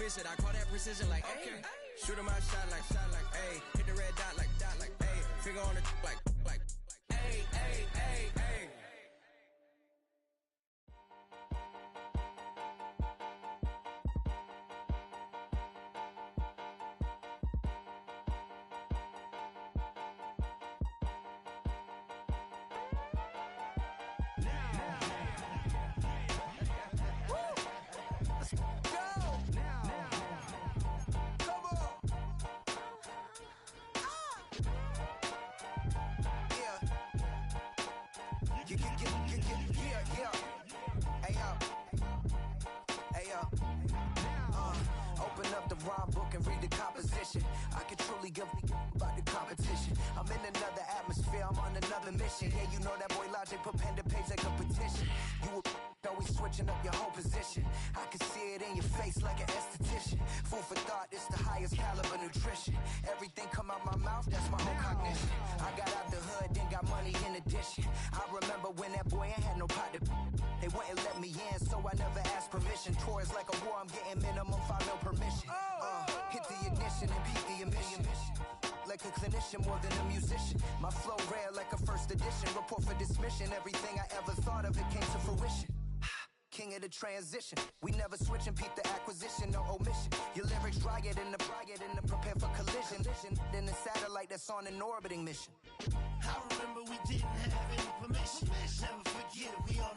efficient. I call that precision like, okay. Shoot him out, shot like, ayy. Hit the red dot like, ayy. Finger on the like, ayy, ayy, ayy, ayy. Open up the rhyme book and read the composition. I can truly give about the competition. I'm in another atmosphere, I'm on another mission. Yeah, you know that boy Logic put pen to page like a petition. You always switching up your whole position. I can see it in your face like an esthetician. Food for thought, it's the highest caliber nutrition. Everything come out my mouth, that's my whole cognition. I got out the hood, then got money in addition. I remember when that boy ain't had no pot to. They wouldn't let me in, so I never asked permission. Tours like a war, I'm getting minimum 5 mil permission. Hit the ignition and beat the emission. Like a clinician more than a musician. My flow rare like a first edition. Report for dismission. Everything I ever thought of, it came to fruition. King of the transition. We never switch and peep the acquisition, no omission. Your lyrics dry it in the prepare for collision. Then the satellite that's on an orbiting mission. I remember we didn't have any permission. Never forget it, we on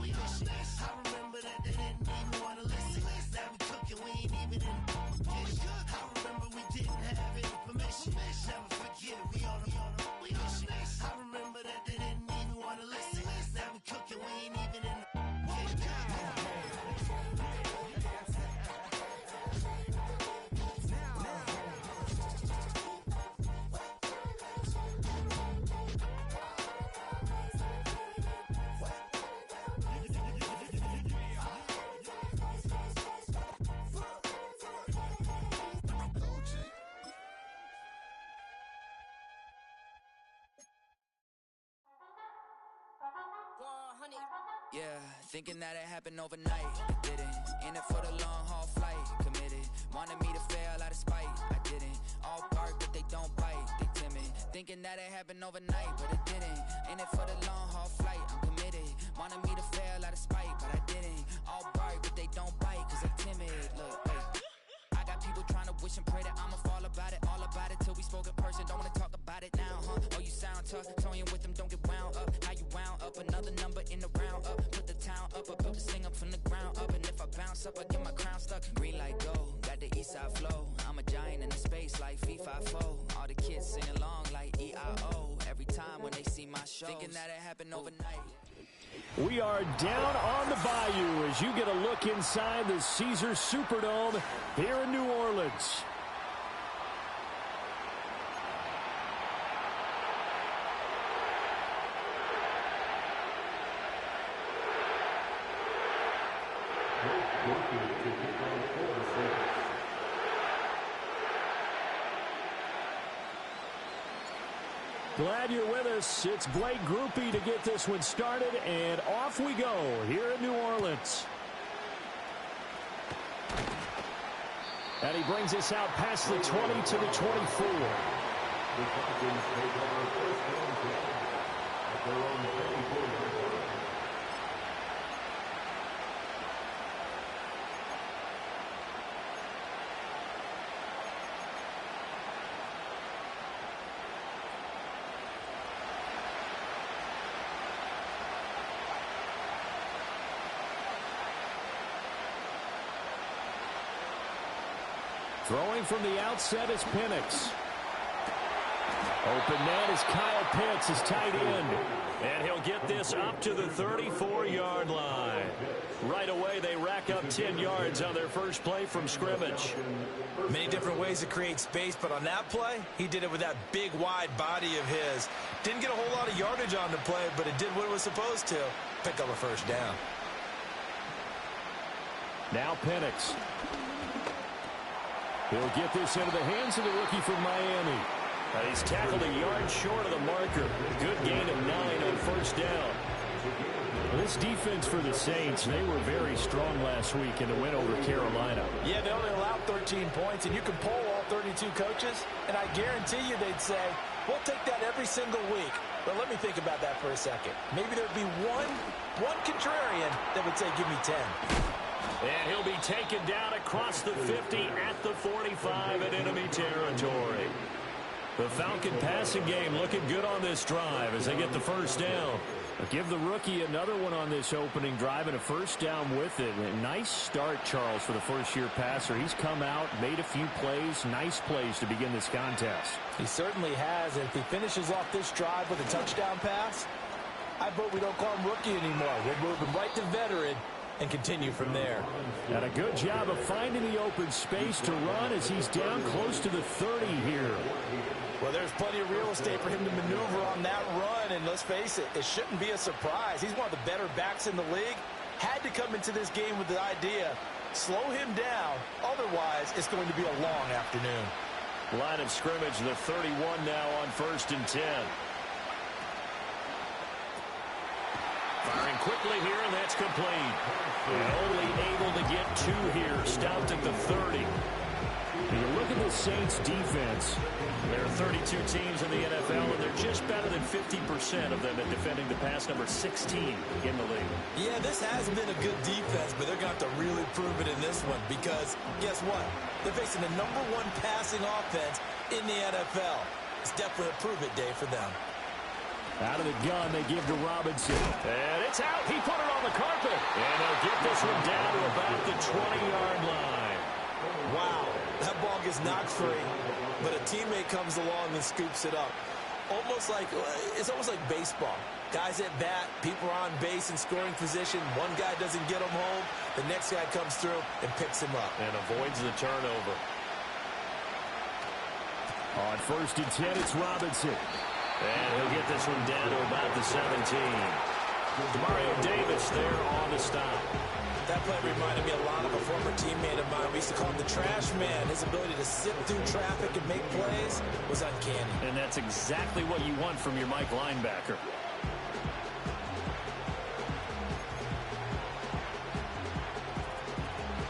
mission. I remember that they didn't even want to listen. Now we cooking, we ain't even in the kitchen. I remember we didn't have any permission. Never forget it, we on mission. I remember that they didn't even want to listen. Now we cooking, we ain't even in the kitchen. Yeah, thinking that it happened overnight, it didn't. In it for the long haul flight, committed. Wanted me to fail out of spite, I didn't. All bark but they don't bite, they timid. Thinking that it happened overnight, but it didn't. In it for the long haul flight, I'm committed. Wanted me to fail out of spite, but I didn't. All bark but they don't bite, cause I'm timid. Look, wait. I got people trying to wish and pray that I'ma fall about it, all about it till we spoke in person. Don't wanna talk about it now, huh? Oh, you sound tough, toying with them, don't get wound up. How you wound up? Another number in the round up. Put the town up, I built this thing up from the ground up. And if I bounce up, I get my crown stuck. Green light go, got the east side flow. I'm a giant in the space like FIFA 4. All the kids sing along like EIO. Every time when they see my show, thinking that it happened overnight. We are down on the bayou as you get a look inside the Caesars Superdome here in New Orleans. Glad you're with us. It's Blake Groupie to get this one started, and off we go here in New Orleans. And he brings us out past the 20 to the 24. Throwing from the outset is Penix. Open net is Kyle Pitts, his tight end. And he'll get this up to the 34-yard line. Right away, they rack up 10 yards on their first play from scrimmage. Many different ways to create space, but on that play, he did it with that big, wide body of his. Didn't get a whole lot of yardage on the play, but it did what it was supposed to. Pick up a first down. Now Penix. He'll get this into the hands of the rookie from Miami. He's tackled a yard short of the marker. Good gain of 9 on first down. Well, this defense for the Saints, they were very strong last week in the win over Carolina. Yeah, they only allowed 13 points, and you can poll all 32 coaches, and I guarantee you they'd say, we'll take that every single week. But let me think about that for a second. Maybe there'd be one contrarian that would say, give me 10. And he'll be taken down across the 50 at the 45 in enemy territory. The Falcon passing game looking good on this drive as they get the first down. Give the rookie another one on this opening drive and a first down with it. A nice start, Charles, for the first-year passer. He's come out, made a few plays, nice plays to begin this contest. He certainly has. And if he finishes off this drive with a touchdown pass, I vote we don't call him rookie anymore. We'll move him right to veteran and continue from there. And a good job of finding the open space to run as he's down close to the 30 here. Well, there's plenty of real estate for him to maneuver on that run, and let's face it, it shouldn't be a surprise. He's one of the better backs in the league. Had to come into this game with the idea, slow him down, otherwise it's going to be a long afternoon. Line of scrimmage, the 31 now on 1st and 10. Firing quickly here, and that's complete. And only able to get 2 here, stopped at the 30. You look at the Saints defense. There are 32 teams in the NFL, and they're just better than 50% of them at defending the pass, number 16 in the league. Yeah, this has been a good defense, but they're going to have to really prove it in this one because, guess what? They're facing the number 1 passing offense in the NFL. It's definitely a prove-it day for them. Out of the gun, they give to Robinson. And it's out. He put it on the carpet. And they'll get this one down to about the 20-yard line. Wow, that ball gets knocked free, but a teammate comes along and scoops it up. It's almost like baseball. Guys at bat, people are on base in scoring position. One guy doesn't get him home. The next guy comes through and picks him up. And avoids the turnover. On 1st and 10, it's Robinson. And he'll get this one down to about the 17. Demario Davis there on the stop. That play reminded me a lot of a former teammate of mine. We used to call him the trash man. His ability to sit through traffic and make plays was uncanny. And that's exactly what you want from your Mike linebacker.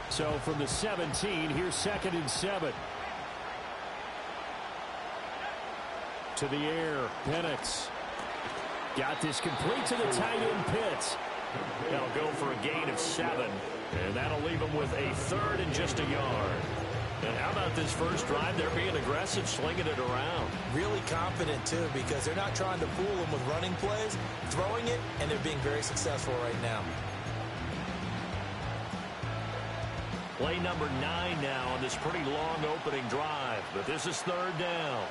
So from the 17, here's 2nd and 7. To the air, Penix. Got this complete to the tight end Pitts. They'll go for a gain of 7, and that'll leave them with a 3rd and just a yard. And how about this first drive? They're being aggressive, slinging it around. Really confident, too, because they're not trying to fool them with running plays, throwing it, and they're being very successful right now. Play number 9 now on this pretty long opening drive, but this is 3rd down.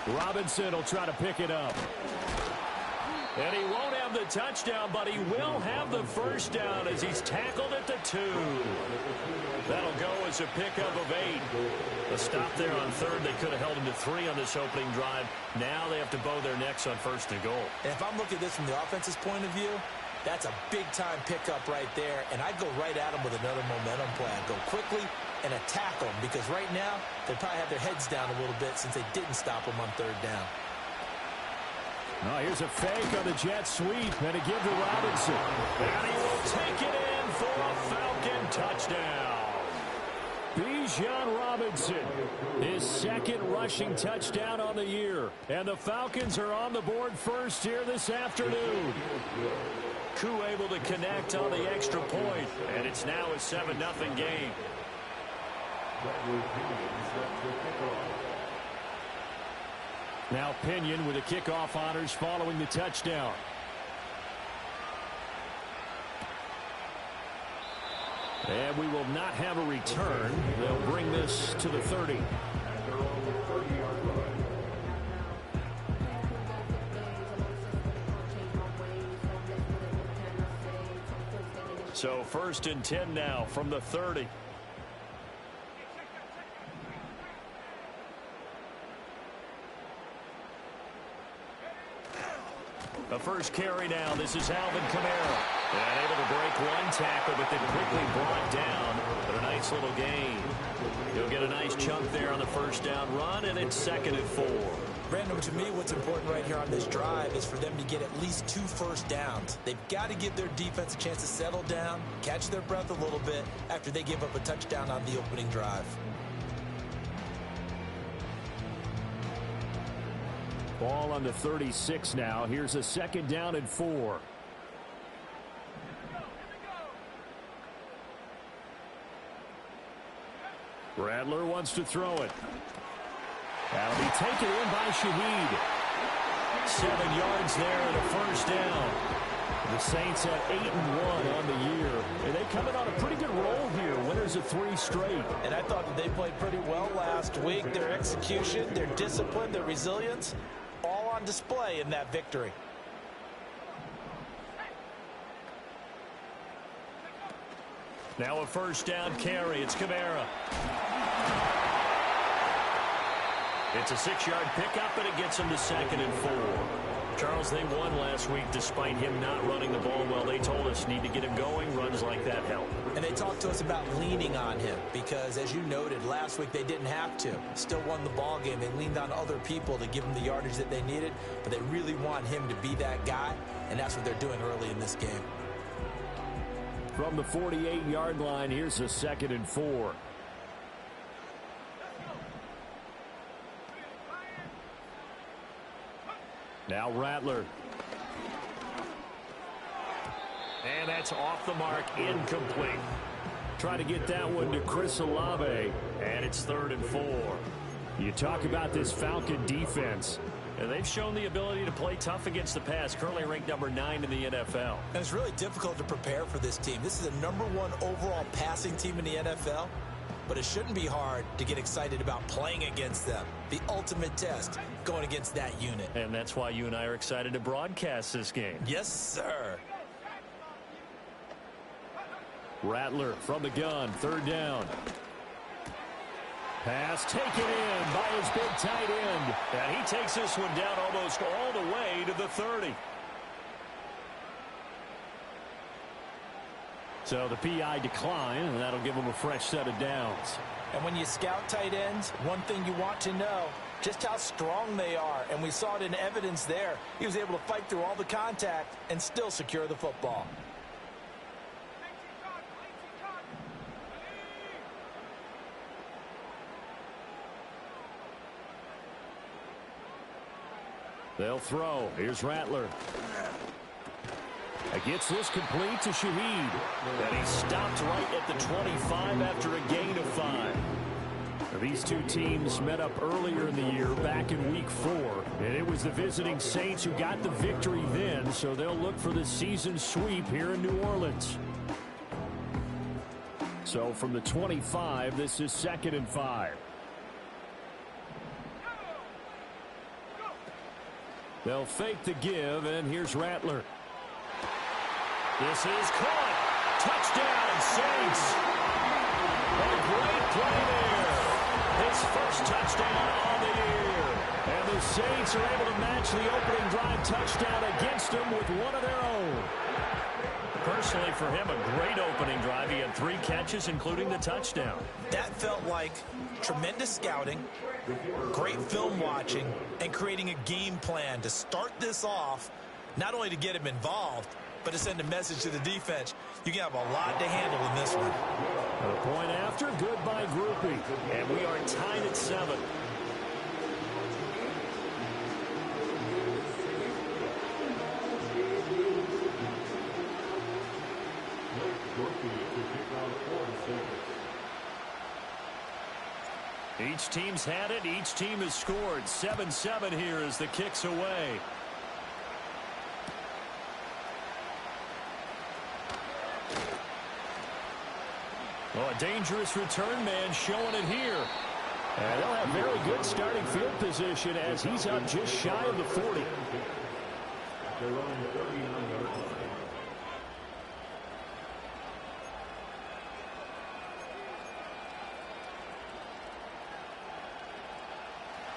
Robinson will try to pick it up. And he won't have the touchdown, but he will have the first down as he's tackled at the 2. That'll go as a pickup of 8. A stop there on 3rd. They could have held him to 3 on this opening drive. Now they have to bow their necks on 1st and goal. And if I'm looking at this from the offense's point of view, that's a big-time pickup right there. And I'd go right at him with another momentum play. I'd go quickly and attack them because right now they probably have their heads down a little bit since they didn't stop them on 3rd down. Oh, here's a fake on the jet sweep and a give to Robinson. And he will take it in for a Falcon touchdown. Bijan Robinson, his 2nd rushing touchdown on the year. And the Falcons are on the board first here this afternoon. Koo able to connect on the extra point, and it's now a 7-0 game. Now Pinion with the kickoff honors following the touchdown. And we will not have a return. They'll bring this to the 30. So 1st and 10 now from the 30. The first carry now. This is Alvin Kamara. And able to break one tackle, but then quickly brought down. But a nice nice little gain. He'll get a nice chunk there on the first down run, and it's 2nd and 4. Brandon, to me, what's important right here on this drive is for them to get at least 2 first downs. They've got to give their defense a chance to settle down, catch their breath a little bit after they give up a touchdown on the opening drive. Ball on the 36 now. Here's a 2nd down and 4. Rattler wants to throw it. That'll be taken in by Shaheed. 7 yards there and a first down. The Saints have 8-1 on the year. And they come in on a pretty good roll here. Winners of 3 straight. And I thought that they played pretty well last week. Their execution, their discipline, their resilience, all on display in that victory. Now a first down carry. It's Kamara. It's a 6-yard pickup, and it gets him to 2nd and 4. Charles, they won last week despite him not running the ball well. They told us need to get him going. Runs like that help. And they talked to us about leaning on him because, as you noted, last week they didn't have to. Still won the ball game. They leaned on other people to give them the yardage that they needed, but they really want him to be that guy, and that's what they're doing early in this game. From the 48-yard line, here's a 2nd and 4. Now Rattler. And that's off the mark, incomplete. Try to get that one to Chris Olave, and it's 3rd and 4. You talk about this Falcon defense. And they've shown the ability to play tough against the pass, currently ranked number 9 in the NFL. And it's really difficult to prepare for this team. This is the #1 overall passing team in the NFL, but it shouldn't be hard to get excited about playing against them. The ultimate test, going against that unit. And that's why you and I are excited to broadcast this game. Yes, sir. Rattler from the gun, 3rd down. Pass taken in by his big tight end. And he takes this one down almost all the way to the 30. So the PI decline, and that'll give him a fresh set of downs. And when you scout tight ends, one thing you want to know, just how strong they are. And we saw it in evidence there. He was able to fight through all the contact and still secure the football. They'll throw. Here's Rattler. Gets this complete to Shaheed. And he stopped right at the 25 after a gain of 5. These two teams met up earlier in the year, back in Week 4. And it was the visiting Saints who got the victory then, so they'll look for the season sweep here in New Orleans. So from the 25, this is 2nd and 5. They'll fake the give, and here's Rattler. This is caught. Touchdown, Saints. A great play there. His first touchdown on the year. And the Saints are able to match the opening drive touchdown against them with one of their own. Personally, for him, a great opening drive. He had 3 catches, including the touchdown. That felt like tremendous scouting, great film watching, and creating a game plan to start this off, not only to get him involved, but to send a message to the defense. You can have a lot to handle in this one. A point after, good by Groupie. And we are tied at 7. Each team's had it. Each team has scored. 7-7 here as the kick's away. Oh, a dangerous return man showing it here. And they'll have very good starting field position as he's up just shy of the 40.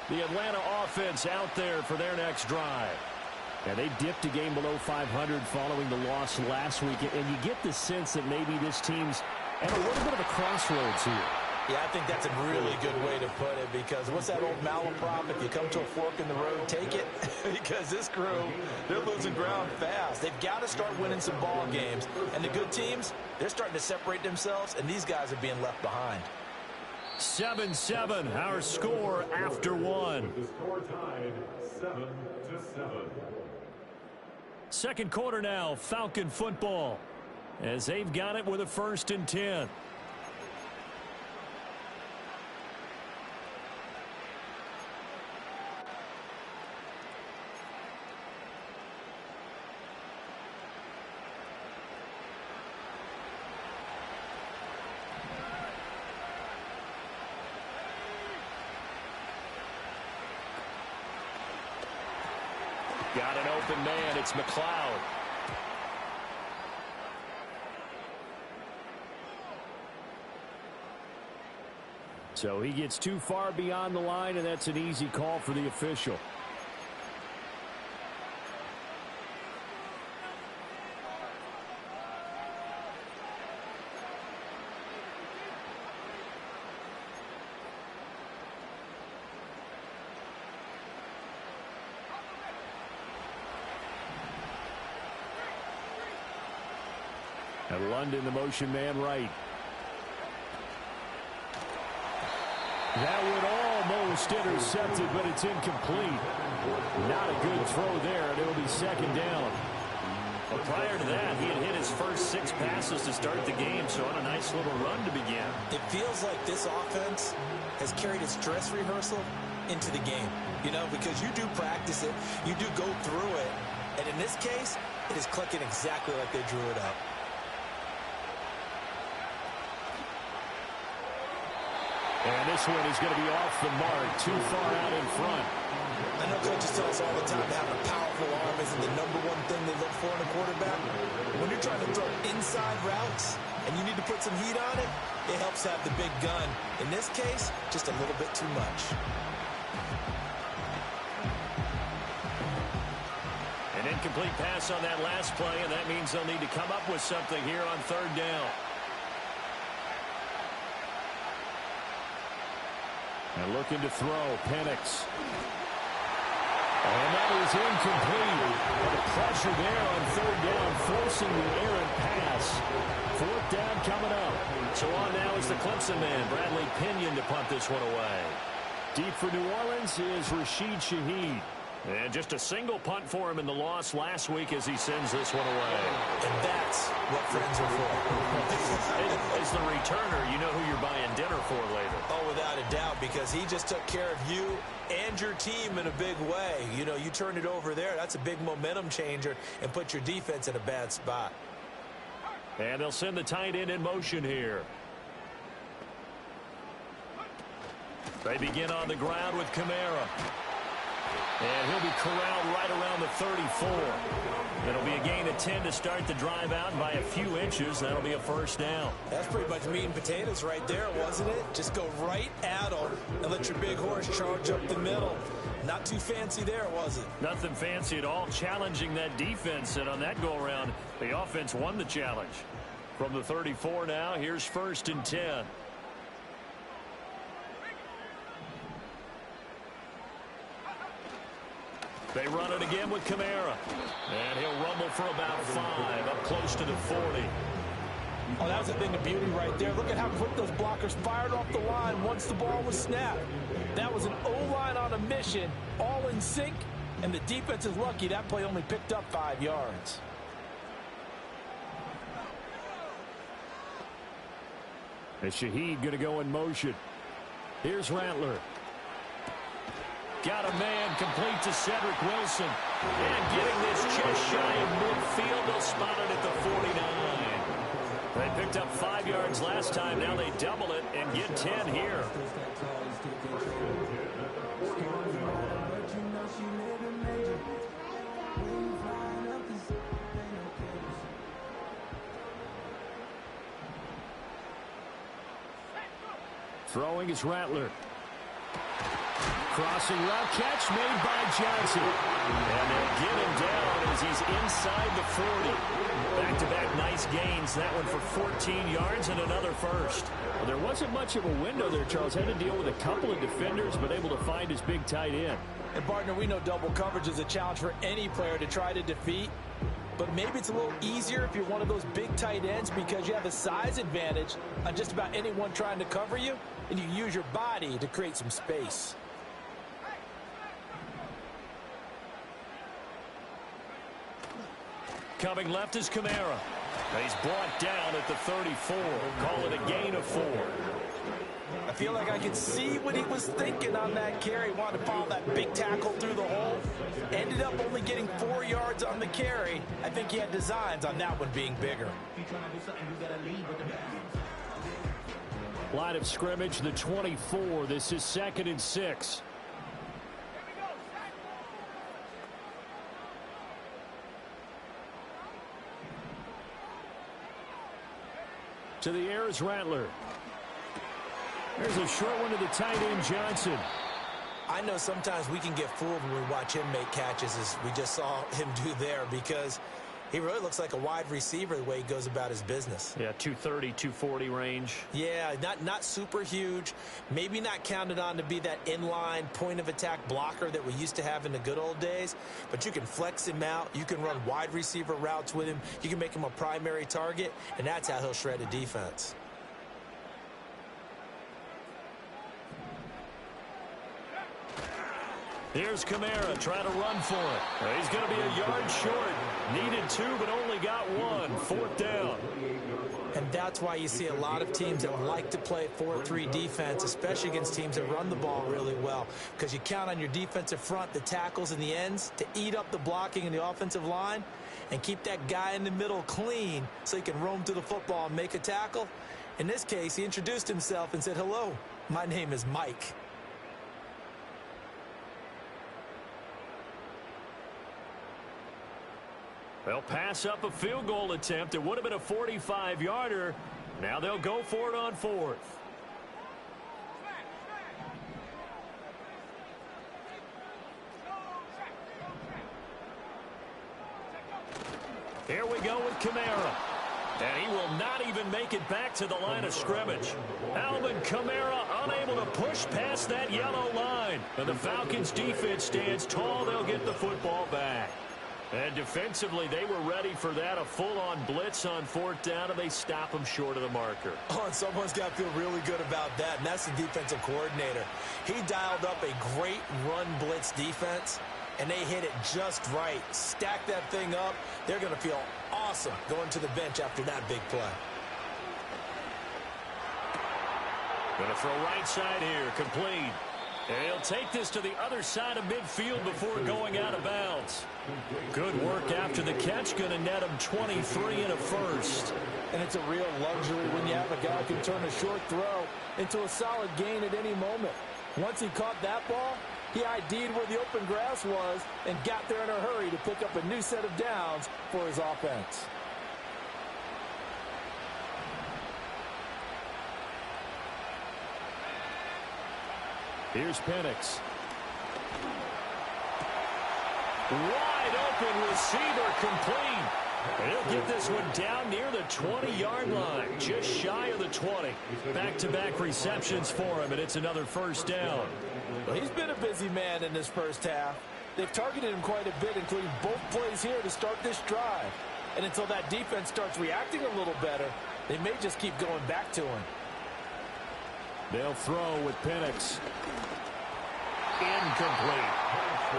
The Atlanta offense out there for their next drive. And they dipped a game below 500 following the loss last week. And you get the sense that maybe this team's and a little bit of a crossroads here. Yeah, I think that's a really good way to put it, because what's that old malaprop? If you come to a fork in the road, take it. Because this crew, they're losing ground fast. They've got to start winning some ball games. And the good teams, they're starting to separate themselves, and these guys are being left behind. 7-7, our score after one. The score tied 7-7. Second quarter now, Falcon football, as they've got it with a 1st and 10. Got an open man. It's McLeod. So he gets too far beyond the line, and that's an easy call for the official. And London, the motion man right. That would almost intercepted, but it's incomplete. Not a good throw there, and it'll be 2nd down. But prior to that, he had hit his first 6 passes to start the game, so on a nice little run to begin. It feels like this offense has carried its dress rehearsal into the game. You know, because you do practice it, you do go through it, and in this case, it is clicking exactly like they drew it up. And this one is going to be off the mark, too far out in front. I know coaches tell us all the time that having a powerful arm isn't the #1 thing they look for in a quarterback. When you're trying to throw inside routes and you need to put some heat on it, it helps have the big gun. In this case, just a little bit too much. An incomplete pass on that last play, and that means they'll need to come up with something here on 3rd down. And looking to throw, Penix. And that is incomplete. But the pressure there on 3rd down, forcing the errant pass. 4th down coming up. So on now is the Clemson man, Bradley Pinion, to punt this one away. Deep for New Orleans is Rashid Shaheed. And just a single punt for him in the loss last week as he sends this one away. And that's what friends are for. As the returner, you know who you're buying dinner for later. Oh, without a doubt, because he just took care of you and your team in a big way. You know, you turned it over there. That's a big momentum changer and put your defense in a bad spot. And they'll send the tight end in motion here. They begin on the ground with Kamara. And he'll be corralled right around the 34. It'll be a gain of 10 to start the drive out by a few inches. That'll be a 1st down. That's pretty much meat and potatoes right there, wasn't it? Just go right at them and let your big horse charge up the middle. Not too fancy there, was it? Nothing fancy at all, challenging that defense. And on that go-around, the offense won the challenge. From the 34 now, here's 1st and 10. They run it again with Kamara. And he'll rumble for about 5, up close to the 40. Oh, that was a thing of beauty right there. Look at how quick those blockers fired off the line once the ball was snapped. That was an O-line on a mission, all in sync, and the defense is lucky that play only picked up 5 yards. And Shaheed going to go in motion. Here's Rattler. Got a man complete to Cedric Wilson. And getting this just shy of midfield. They'll spot it at the 49. They picked up 5 yards last time. Now they double it and get 10 here. Throwing is Rattler. Crossing route catch made by Johnson. And they'll get him down as he's inside the 40. Back-to-back nice Nice gains. That one for 14 yards and another first. Well, there wasn't much of a window there, Charles. Had to deal with a couple of defenders, but able to find his big tight end. And, partner, we know double coverage is a challenge for any player to try to defeat. But maybe it's a little easier if you're one of those big tight ends because you have a size advantage on just about anyone trying to cover you, and you use your body to create some space. Coming left is Kamara. He's brought down at the 34. Call it a gain of 4. I feel like I could see what he was thinking on that carry. Wanted to follow that big tackle through the hole. Ended up only getting 4 yards on the carry. I think he had designs on that one being bigger. Line of scrimmage, the 24. This is 2nd and 6. To the air is Rattler. There's a short one to the tight end, Johnson. I know sometimes we can get fooled when we watch him make catches, as we just saw him do there, because he really looks like a wide receiver the way he goes about his business. Yeah, 230, 240 range. Yeah, not super huge. Maybe not counted on to be that inline point-of-attack blocker that we used to have in the good old days. But you can flex him out. You can run wide receiver routes with him. You can make him a primary target, and that's how he'll shred a defense. Here's Kamara trying to run for it. He's going to be a yard short. Needed 2, but only got 1. 4th down. And that's why you see a lot of teams that like to play 4-3 defense, especially against teams that run the ball really well, because you count on your defensive front, the tackles and the ends, to eat up the blocking in the offensive line and keep that guy in the middle clean so he can roam to the football and make a tackle. In this case, he introduced himself and said, "Hello, my name is Mike." They'll pass up a field goal attempt. It would have been a 45-yarder. Now they'll go for it on 4th. Here we go with Kamara. And he will not even make it back to the line of scrimmage. Alvin Kamara unable to push past that yellow line. And the Falcons' defense stands tall. They'll get the football back. And defensively, they were ready for that, a full-on blitz on 4th down, and they stop them short of the marker. Oh, and someone's got to feel really good about that, and that's the defensive coordinator. He dialed up a great run blitz defense, and they hit it just right. Stack that thing up. They're going to feel awesome going to the bench after that big play. Going to throw right side here, complete. And he'll take this to the other side of midfield before going out of bounds. Good work after the catch. Going to net him 23 and a first. And it's a real luxury when you have a guy who can turn a short throw into a solid gain at any moment. Once he caught that ball, he ID'd where the open grass was and got there in a hurry to pick up a new set of downs for his offense. Here's Penix. Wide open receiver, complete. And he'll get this one down near the 20-yard line, just shy of the 20. Back-to-back receptions for him, and it's another first down. Well, he's been a busy man in this first half. They've targeted him quite a bit, including both plays here to start this drive. And until that defense starts reacting a little better, they may just keep going back to him. They'll throw with Penix. Incomplete.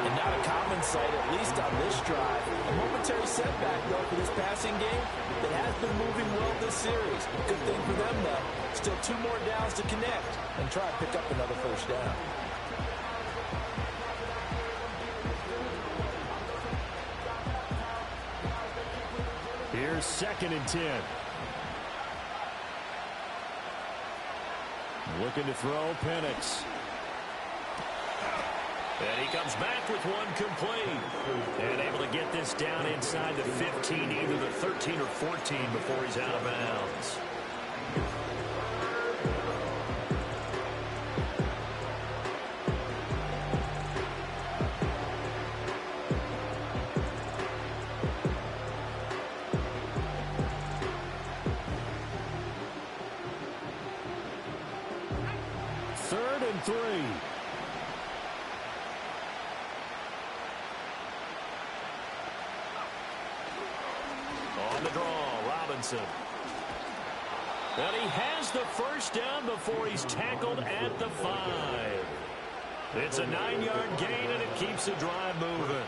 And not a common sight, at least on this drive. A momentary setback, though, for this passing game that has been moving well this series. Good thing for them, though. Still 2 more downs to connect and try to pick up another first down. Here's 2nd and 10. Looking to throw, Penix. And he comes back with one complete. And able to get this down inside the 15, either the 13 or 14 before he's out of bounds. 3. On the draw, Robinson. And he has the first down before he's tackled at the 5. It's a 9-yard gain, and it keeps the drive moving.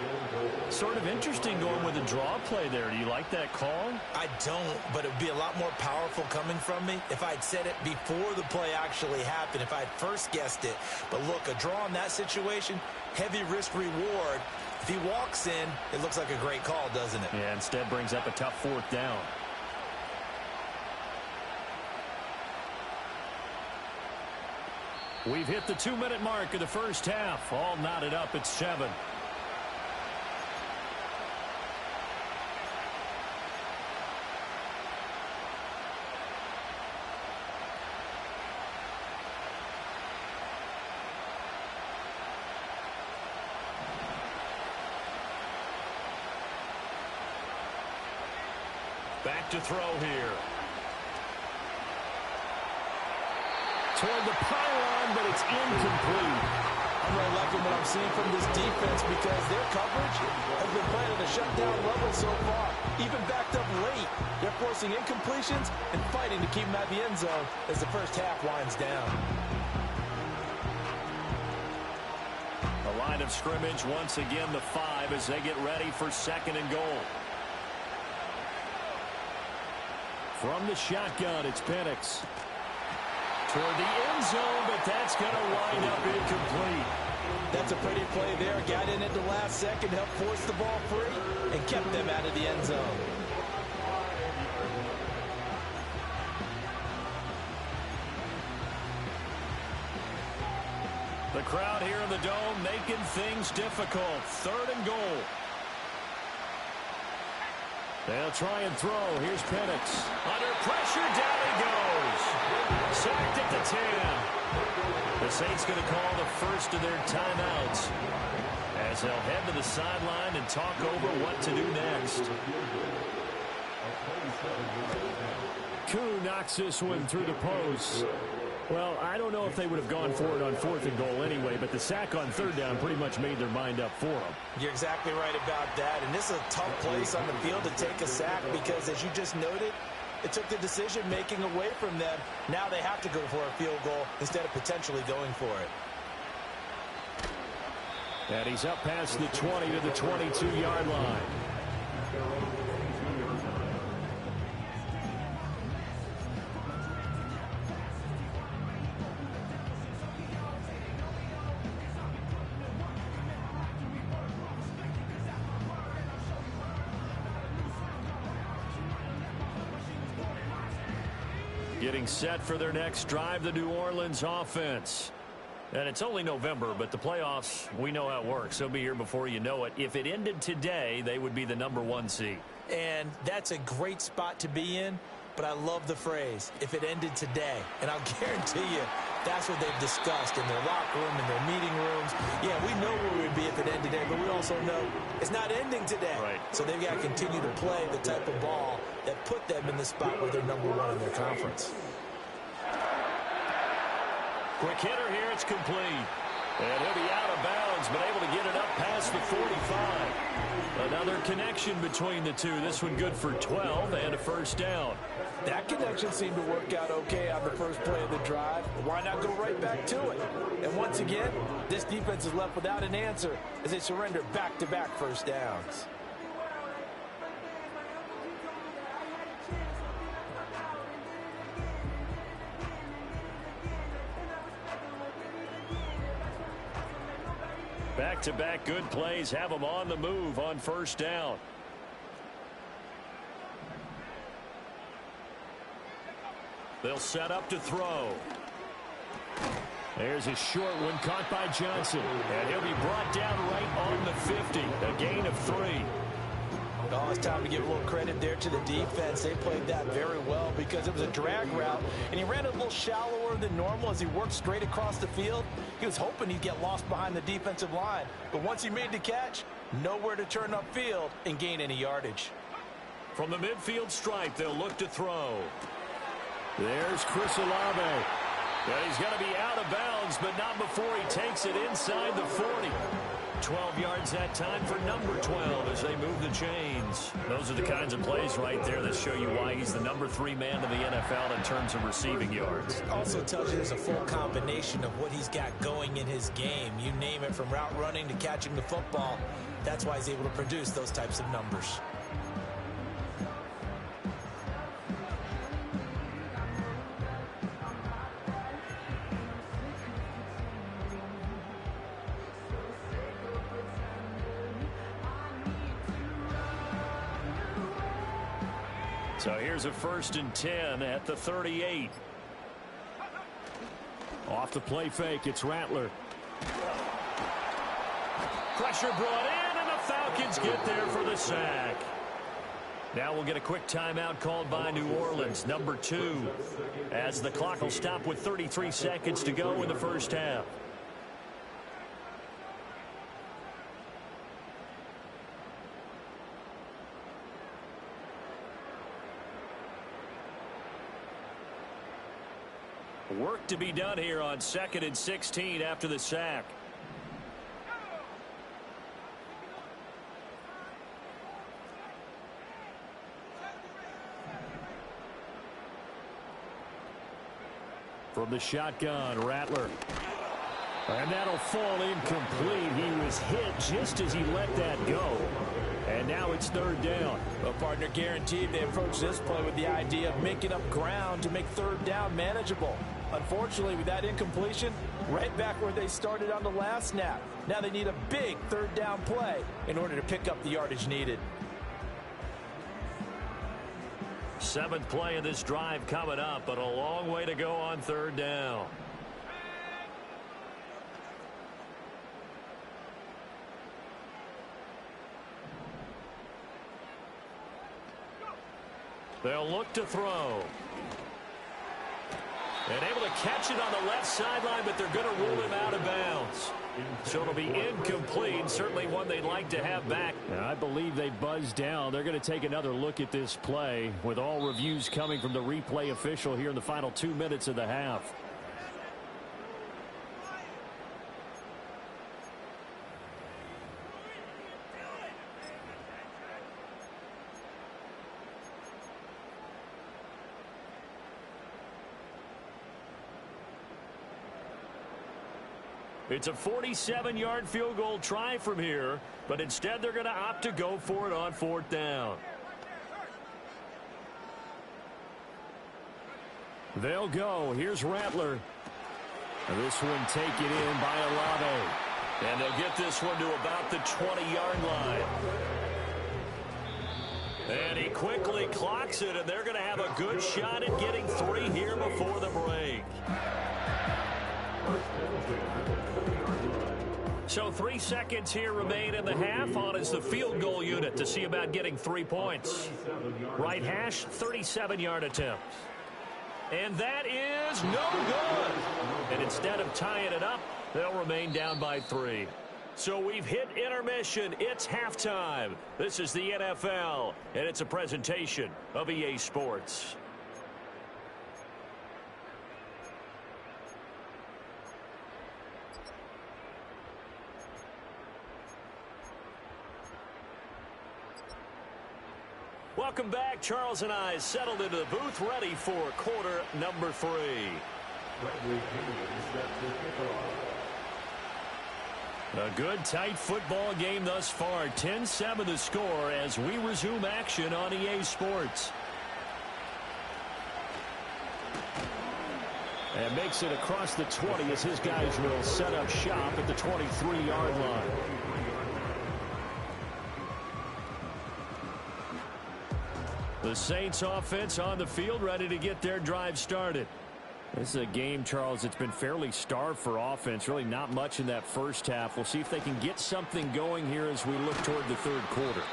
Sort of interesting going with a draw play there. Do you like that call? I don't, but it would be a lot more powerful coming from me if I'd said it before the play actually happened, if I'd first guessed it. But look, a draw in that situation, heavy risk reward. If he walks in, it looks like a great call, doesn't it? Yeah, instead brings up a tough 4th down. We've hit the 2-minute mark of the first half. All knotted up at 7. Back to throw here. Toward the pylon, but it's incomplete. I'm really liking what I'm seeing from this defense because their coverage has been playing at a shutdown level so far. Even backed up late, they're forcing incompletions and fighting to keep them at the end zone as the first half winds down. The line of scrimmage, once again, the 5 as they get ready for 2nd and goal. From the shotgun, it's Penix. Toward the end zone, but that's going to wind up incomplete. That's a pretty play there. Got in at the last second, helped force the ball free, and kept them out of the end zone. The crowd here in the Dome making things difficult. 3rd and goal. They'll try and throw. Here's Penix. Under pressure, down he goes. Sacked at the 10. The Saints going to call the first of their timeouts as they'll head to the sideline and talk over what to do next. Koo knocks this one through the post. Well, I don't know if they would have gone for it on 4th and goal anyway, but the sack on 3rd down pretty much made their mind up for them. You're exactly right about that, and this is a tough place on the field to take a sack because, as you just noted, it took the decision-making away from them. Now they have to go for a field goal instead of potentially going for it. And he's up past the 20 to the 22-yard line. Getting set for their next drive, the New Orleans offense. And it's only November, but the playoffs, we know how it works. They'll be here before you know it. If it ended today, they would be the #1 seed. And that's a great spot to be in, but I love the phrase, if it ended today. And I'll guarantee you, that's what they've discussed in their locker room, in their meeting rooms. Yeah, we know where we would be if it ended today, but we also know it's not ending today. Right. So they've got to continue to play the type of ball that put them in the spot where they're #1 in their conference. Quick hitter here, it's complete. And he'll be out of bounds, but able to get it up past the 45. Another connection between the two. This one good for 12 and a first down. That connection seemed to work out okay on the first play of the drive. Why not go right back to it? And once again, this defense is left without an answer as they surrender back-to-back first downs. Back-to-back good plays have them on the move on first down. They'll set up to throw. There's a short one caught by Johnson. And he'll be brought down right on the 50. A gain of 3. Oh, it's time to give a little credit there to the defense. They played that very well because it was a drag route, and he ran a little shallower than normal as he worked straight across the field. He was hoping he'd get lost behind the defensive line, but once he made the catch, nowhere to turn upfield and gain any yardage. From the midfield stripe, they'll look to throw. There's Chris Olave. And he's going to be out of bounds, but not before he takes it inside the 40. 12 yards that time for number 12 as they move the chains. Those are the kinds of plays right there that show you why he's the number 3 man in the NFL in terms of receiving yards. Also tells you there's a full combination of what he's got going in his game. You name it, from route running to catching the football. That's why he's able to produce those types of numbers. So here's a 1st and 10 at the 38. Off the play fake, it's Rattler. Pressure brought in, and the Falcons get there for the sack. Now we'll get a quick timeout called by New Orleans, number 2, as the clock will stop with 33 seconds to go in the first half. Work to be done here on 2nd and 16 after the sack. From the shotgun, Rattler. And that'll fall incomplete. He was hit just as he let that go. And now it's 3rd down. Well, partner, guaranteed they approach this play with the idea of making up ground to make 3rd down manageable. Unfortunately, with that incompletion, right back where they started on the last snap. Now they need a big 3rd down play in order to pick up the yardage needed. 7th play of this drive coming up, but a long way to go on 3rd down. They'll look to throw. And able to catch it on the left sideline, but they're going to rule him out of bounds. So it'll be incomplete, certainly one they'd like to have back. And I believe they buzzed down. They're going to take another look at this play, with all reviews coming from the replay official here in the final 2 minutes of the half. It's a 47-yard field goal try from here, but instead they're going to opt to go for it on 4th down. They'll go. Here's Rattler. This one taken in by Olave. And they'll get this one to about the 20-yard line. And he quickly clocks it, and they're going to have a good shot at getting 3 here before the break. So 3 seconds here remain in the half. On is the field goal unit to see about getting 3 points. Right hash, 37-yard attempt. And that is no good. And instead of tying it up, they'll remain down by 3. So we've hit intermission. It's halftime. This is the NFL, and it's a presentation of EA Sports. Welcome back. Charles and I settled into the booth, ready for quarter number 3. A good, tight football game thus far. 10-7 the score as we resume action on EA Sports. And makes it across the 20 as his guys will set up shop at the 23-yard line. The Saints offense on the field, ready to get their drive started. This is a game, Charles, that's been fairly starved for offense. Really not much in that first half. We'll see if they can get something going here as we look toward the 3rd quarter.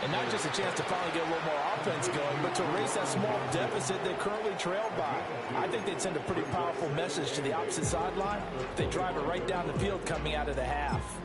And not just a chance to finally get a little more offense going, but to erase that small deficit they currently trailed by. I think they'd send a pretty powerful message to the opposite sideline if they drive it right down the field coming out of the half.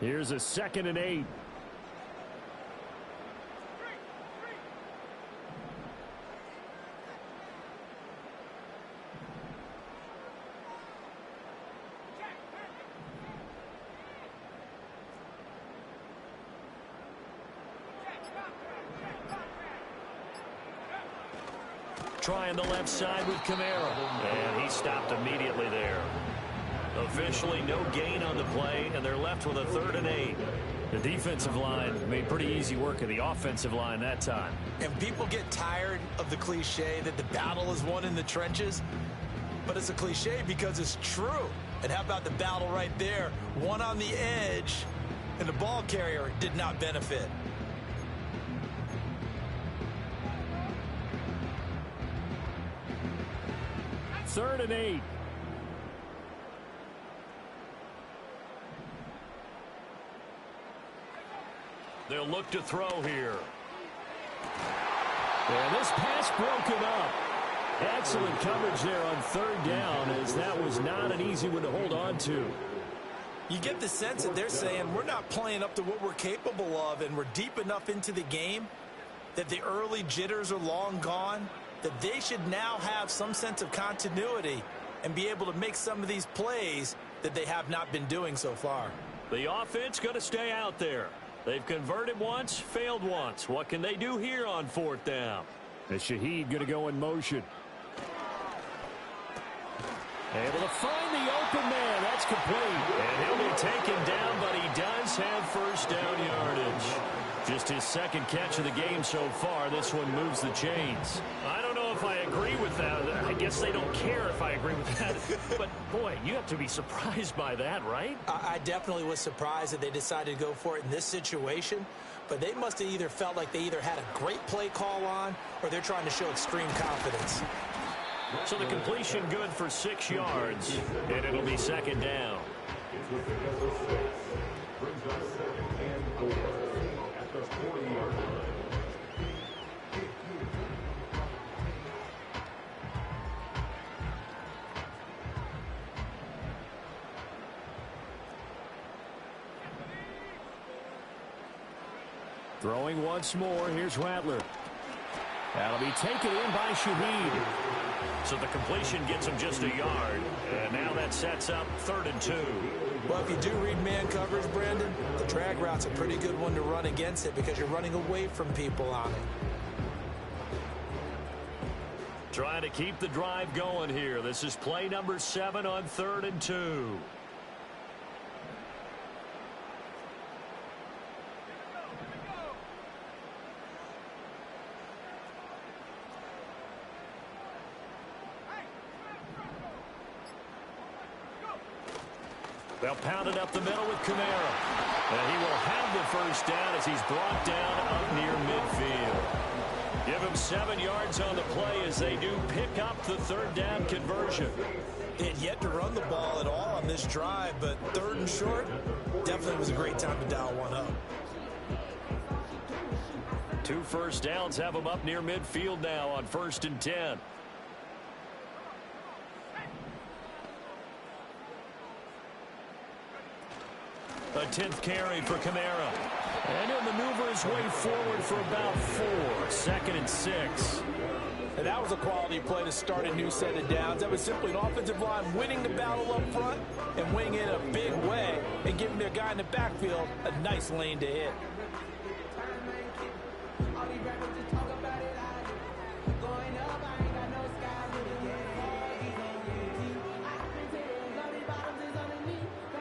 Here's a 2nd and 8. Trying the left side with Kamara. And he stopped immediately there. Officially no gain on the play, and they're left with a 3rd and 8. The defensive line made pretty easy work of the offensive line that time. And people get tired of the cliche that the battle is won in the trenches. But it's a cliche because it's true. And how about the battle right there? One on the edge, and the ball carrier did not benefit. Third and 8. They'll look to throw here. And this pass broken up. Excellent coverage there on 3rd down, as that was not an easy one to hold on to. You get the sense that they're saying we're not playing up to what we're capable of, and we're deep enough into the game that the early jitters are long gone, that they should now have some sense of continuity and be able to make some of these plays that they have not been doing so far. The offense going to stay out there. They've converted once, failed once. What can they do here on 4th down? And Shaheed going to go in motion. Able to find the open man. That's complete. And he'll be taken down, but he does have 1st down yardage. Just his 2nd catch of the game so far. This one moves the chains. I don't know if I agree with that. I guess they don't care if I agree with that. But, boy, you have to be surprised by that, right? I definitely was surprised that they decided to go for it in this situation. But they must have either felt like they either had a great play call on or they're trying to show extreme confidence. So the completion good for 6 yards, and it'll be 2nd down. Throwing once more, here's Rattler. That'll be taken in by Shaheed. So the completion gets him just a yard. And now that sets up 3rd and 2. Well, if you do read man coverage, Brandon, the drag route's a pretty good one to run against it because you're running away from people on it. Trying to keep the drive going here. This is play number 7 on 3rd and 2. They'll pound it up the middle with Kamara. And he will have the 1st down as he's brought down up near midfield. Give him 7 yards on the play as they do pick up the 3rd down conversion. They had yet to run the ball at all on this drive, but 3rd and short definitely was a great time to dial one up. 2 first downs have them up near midfield now on 1st and 10. A 10th carry for Kamara. And he'll maneuver his way forward for about 4. 2nd and 6. And that was a quality play to start a new set of downs. That was simply an offensive line winning the battle up front and winning it in a big way and giving their guy in the backfield a nice lane to hit.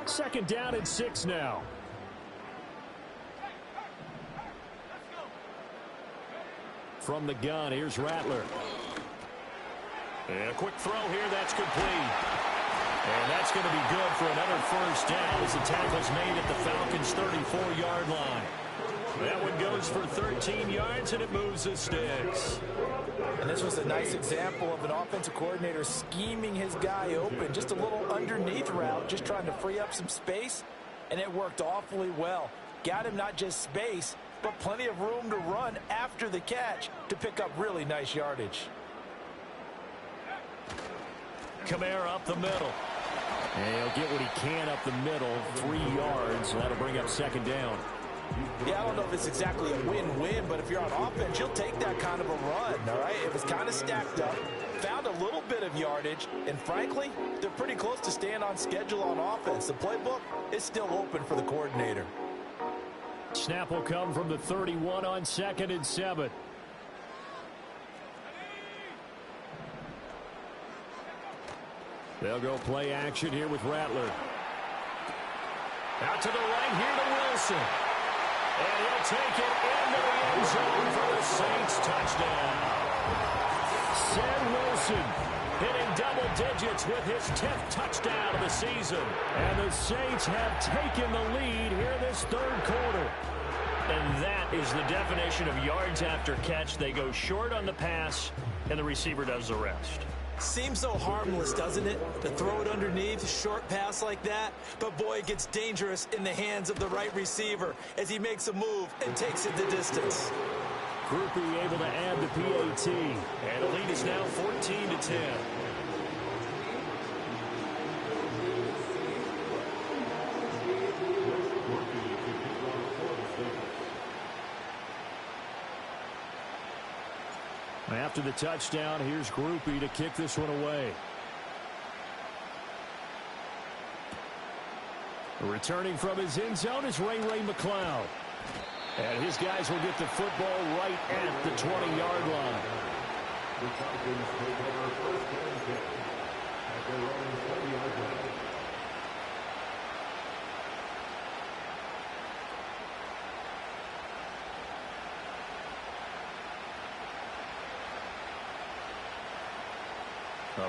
Second down and 6 now. From the gun, here's Rattler. And a quick throw here, that's complete. And that's going to be good for another 1st down as the tackle's made at the Falcons' 34-yard line. That one goes for 13 yards, and it moves the sticks. And this was a nice example of an offensive coordinator scheming his guy open. Just a little underneath route, just trying to free up some space, and it worked awfully well. Got him not just space, but plenty of room to run after the catch to pick up really nice yardage. Kamara up the middle. And he'll get what he can up the middle, 3 yards. That'll bring up second down. Yeah, I don't know if it's exactly a win-win, but if you're on offense, you'll take that kind of a run, all right? If it's kind of stacked up, found a little bit of yardage, and frankly, they're pretty close to staying on schedule on offense. The playbook is still open for the coordinator. Snap will come from the 31 on 2nd and 7. They'll go play action here with Rattler. Out to the right here to Wilson. And he'll take it into the end zone for the Saints touchdown. Sam Wilson hitting double digits with his 10th touchdown of the season. And the Saints have taken the lead here in this third quarter. And that is the definition of yards after catch. They go short on the pass, and the receiver does the rest. Seems so harmless, doesn't it, to throw it underneath, a short pass like that? But, boy, it gets dangerous in the hands of the right receiver as he makes a move and takes it the distance. Groupie able to add the PAT. And the lead is now 14-10. After the touchdown, here's Groupie to kick this one away. Returning from his end zone is Ray McCloud. And his guys will get the football right at the 20-yard line.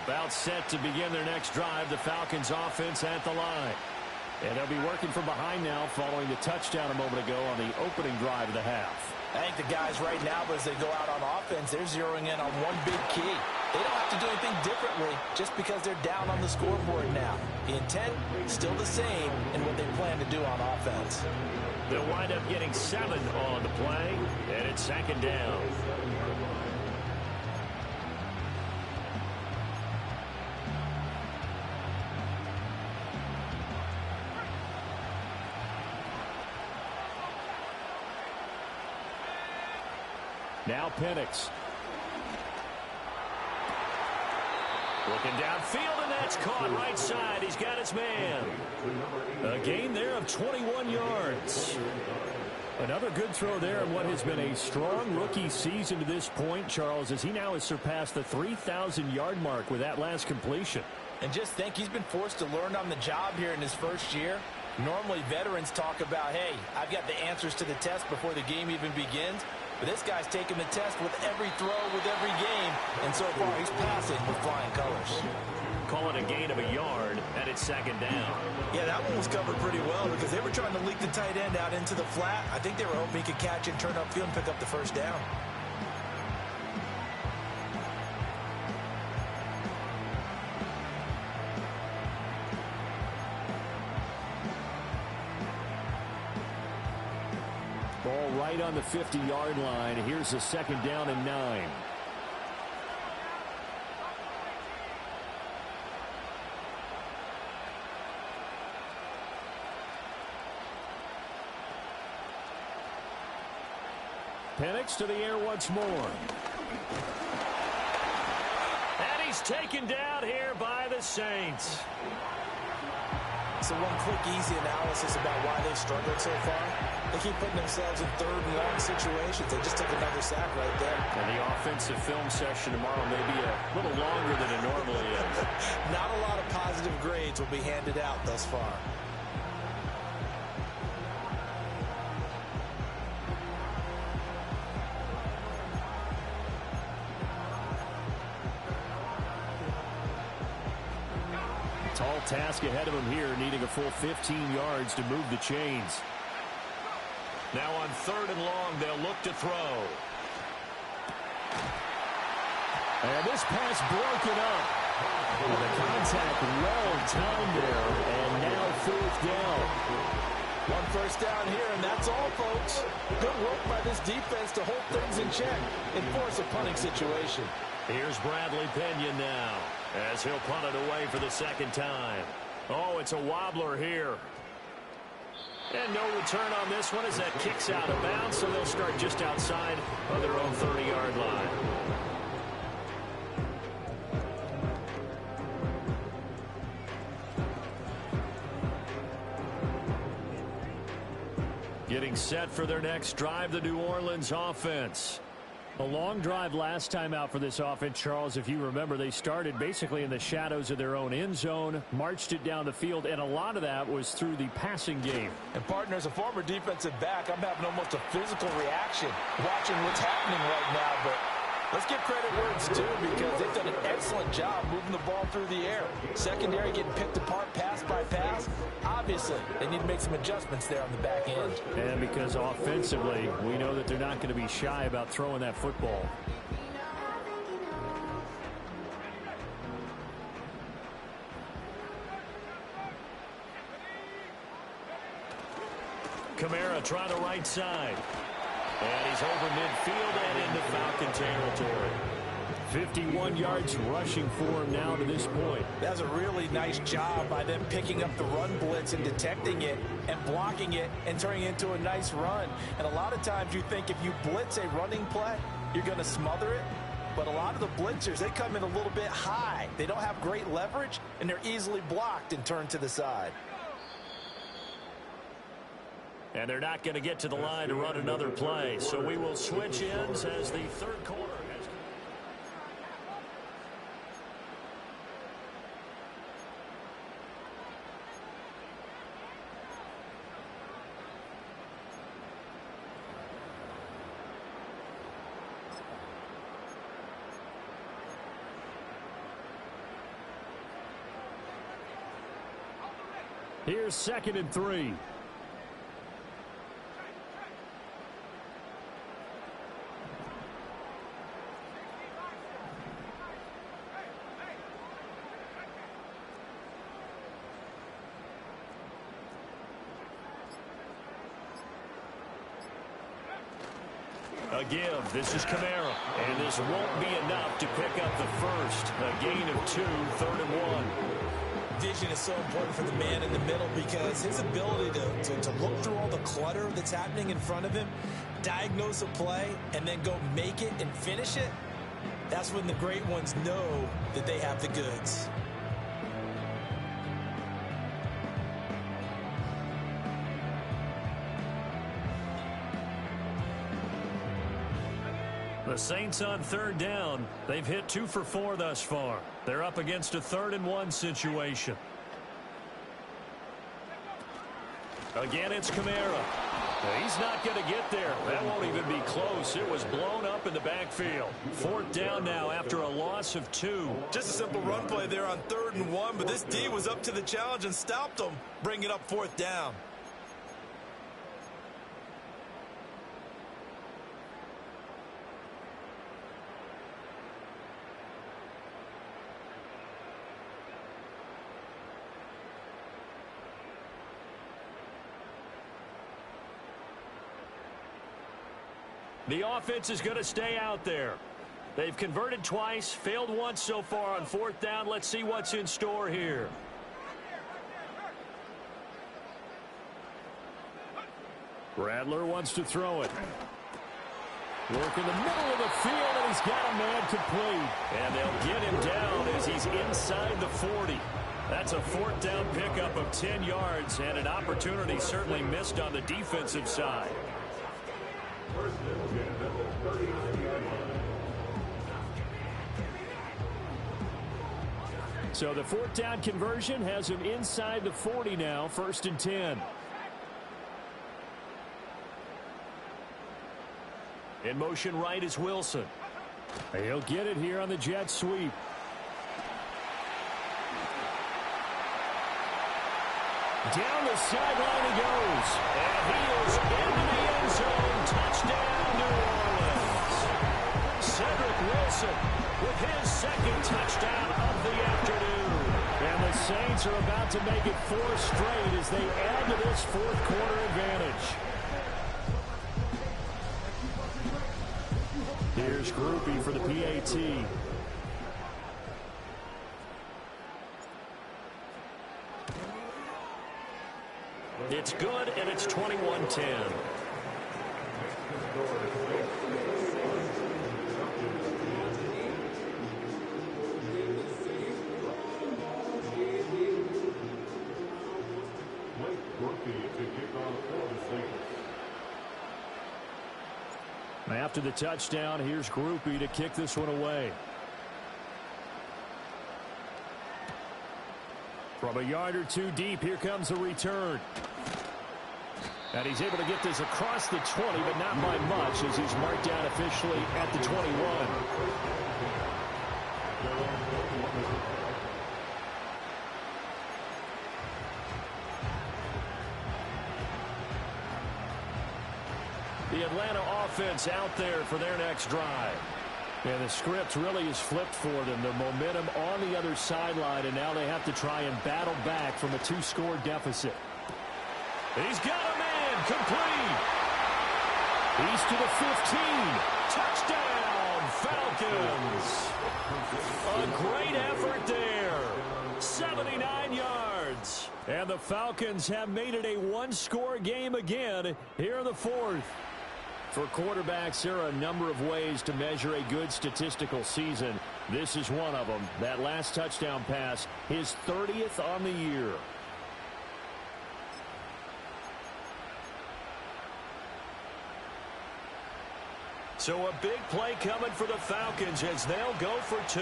About set to begin their next drive, the Falcons offense at the line. And they'll be working from behind now following the touchdown a moment ago on the opening drive of the half. I think the guys right now, as they go out on offense, they're zeroing in on one big key. They don't have to do anything differently just because they're down on the scoreboard now. The intent is still the same in what they plan to do on offense. They'll wind up getting 7 on the play, and it's second down. Now Penix. Looking downfield, and that's caught right side. He's got his man. A gain there of 21 yards. Another good throw there in what has been a strong rookie season to this point, Charles, as he now has surpassed the 3,000-yard mark with that last completion. And just think, he's been forced to learn on the job here in his first year. Normally, veterans talk about, hey, I've got the answers to the test before the game even begins. But this guy's taking the test with every throw, with every game. And so far, he's passing with flying colors. Call it a gain of a yard, and it's second down. Yeah, that one was covered pretty well because they were trying to leak the tight end out into the flat. I think they were hoping he could catch and turn upfield and pick up the first down. Ball right on the 50-yard line. Here's the second down and 9. Penix to the air once more. And he's taken down here by the Saints. So one quick, easy analysis about why they've struggled so far. They keep putting themselves in third and long situations. They just took another sack right there. And the offensive film session tomorrow may be a little longer than it normally is. Not a lot of positive grades will be handed out thus far. Tall task ahead of him here, needing a full 15 yards to move the chains. Now on third and long, they'll look to throw. And this pass broken up. The contact well timed there, and now fourth down. One first down here, and that's all, folks. Good work by this defense to hold things in check and force a punting situation. Here's Bradley Pinion now, as he'll punt it away for the second time. Oh, it's a wobbler here. And no return on this one as that kicks out of bounds, so they'll start just outside of their own 30-yard line. Getting set for their next drive, the New Orleans offense. A long drive last time out for this offense, Charles. If you remember, they started basically in the shadows of their own end zone, marched it down the field, and a lot of that was through the passing game. And, partner, as a former defensive back, I'm having almost a physical reaction watching what's happening right now. But let's give credit where it's due because they've done an excellent job moving the ball through the air. Secondary getting picked apart pass by pass. Obviously, they need to make some adjustments there on the back end. And because offensively, we know that they're not going to be shy about throwing that football. Kamara trying to right side. And he's over midfield and into Falcon territory. 51 yards rushing for him now to this point. That's a really nice job by them picking up the run blitz and detecting it and blocking it and turning it into a nice run. And a lot of times you think if you blitz a running play, you're going to smother it. But a lot of the blitzers, they come in a little bit high. They don't have great leverage, and they're easily blocked and turned to the side. And they're not going to get to the line to run another play. So we will switch ends as the third quarter. Here's 2nd and 3. A give. This is Kamara. And this won't be enough to pick up the first. A gain of 2, 3rd and 1. Vision is so important for the man in the middle because his ability to look through all the clutter that's happening in front of him, diagnose a play, and then go make it and finish it, that's when the great ones know that they have the goods. The Saints on 3rd down. They've hit 2 for 4 thus far. They're up against a 3rd and 1 situation. Again, it's Kamara. He's not going to get there. That won't even be close. It was blown up in the backfield. 4th down now after a loss of 2. Just a simple run play there on 3rd and 1, but this D was up to the challenge and stopped them, bringing up 4th down. The offense is going to stay out there. They've converted twice, failed once so far on 4th down. Let's see what's in store here. Rattler wants to throw it. Work in the middle of the field, and he's got a man complete. And they'll get him down as he's inside the 40. That's a 4th down pickup of 10 yards, and an opportunity certainly missed on the defensive side. So the 4th down conversion has him inside the 40 now, 1st and 10. In motion right is Wilson. He'll get it here on the jet sweep. Down the sideline he goes. And he is into the end zone. Touchdown, New Orleans. Cedric Wilson with his 2nd touchdown of the afternoon. And the Saints are about to make it 4 straight as they add to this 4th quarter advantage. Here's Groupie for the PAT. It's good, and it's 21-10. After the touchdown, here's Groupie to kick this one away. From a yard or two deep, here comes the return. And he's able to get this across the 20, but not by much, as he's marked down officially at the 21. The Atlanta offense out there for their next drive. And the script really is flipped for them. The momentum on the other sideline, and now they have to try and battle back from a 2-score deficit. He's got a man, complete. He's to the 15. Touchdown, Falcons. A great effort there. 79 yards. And the Falcons have made it a 1-score game again here in the fourth. For quarterbacks, there are a number of ways to measure a good statistical season. This is one of them. That last touchdown pass, his 30th on the year. So a big play coming for the Falcons as they'll go for 2.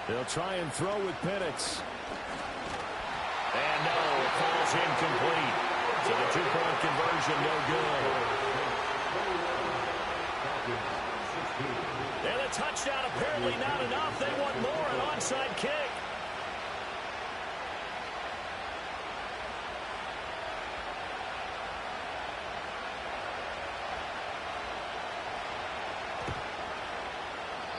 They'll try and throw with Penix. And no, it falls incomplete. So the 2-point conversion, no good. And a touchdown apparently not enough. They want more, an onside kick.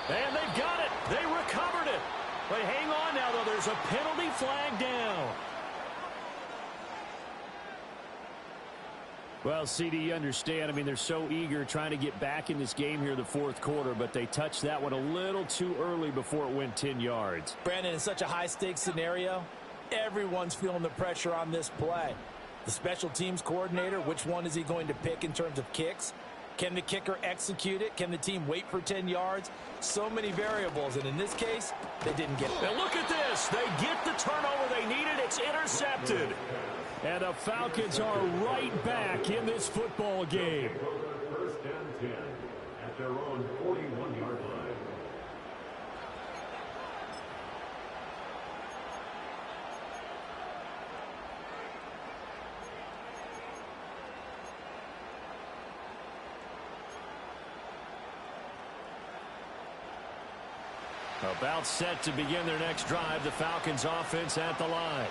And they've got it. They recovered it. But hang on now, though. There's a penalty flag down. Well, CD, you understand. I mean, they're so eager trying to get back in this game here in the fourth quarter, but they touched that one a little too early before it went 10 yards. Brandon, in such a high-stakes scenario, everyone's feeling the pressure on this play. The special teams coordinator, which one is he going to pick in terms of kicks? Can the kicker execute it? Can the team wait for 10 yards? So many variables, and in this case, they didn't get it. And look at this. They get the turnover they needed. It's intercepted. And the Falcons are right back in this football game. First and 10 at their own 41-yard line. About set to begin their next drive, the Falcons offense at the line.